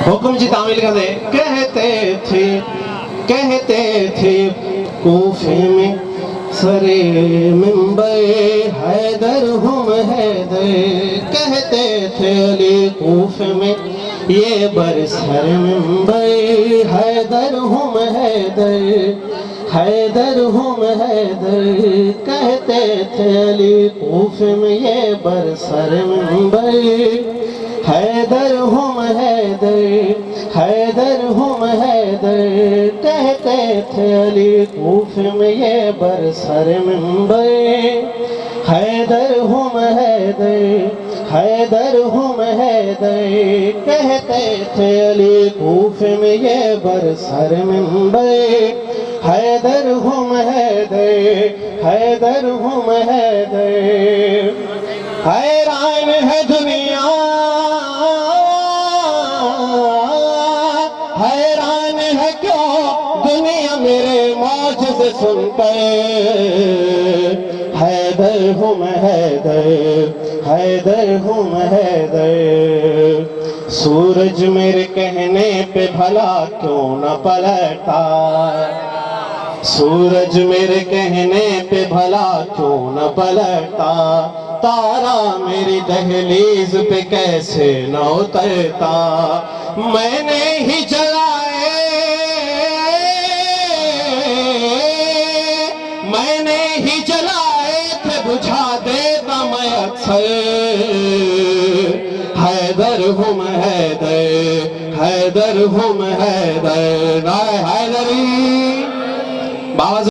حکم جی تعمیل کر دے. کہتے تھے کوفے میں سرے منبر حیدر ہم حیدر. کہتے تھے علی کوفے میں یہ برسر منبر حیدر ہم حیدر حیدر ہم حیدر. کہتے تھے علی کوفے میں یہ برسر منبر حیدر ہم حیدر حیدر ہم حیدر. کہتے تھے علی کوفے میں یہ برسر منبر حیدر ہم حیدر حیدر ہم حیدر. کہتے تھے علی کوفے میں یہ برسر منبر حیدر ہم حیدر حیدر ہم حیدر. حیران ہے دنیا حیران ہے کیوں دنیا میرے معجزے سن کر. حیدر ہم حیدر حیدر ہم حیدر. سورج میرے کہنے پہ بھلا کیوں نہ پلٹا. سورج میرے کہنے پہ بھلا کیوں نہ پلٹا. تارا میری دہلیز پہ کیسے نہ اترتا. میں نے ہی جلائے میں نے ہی جلائے تھے بجھا دیتا میں اکثر. حیدر ہم حیدر حیدر ہم حیدر. نعرہ حیدری. بابا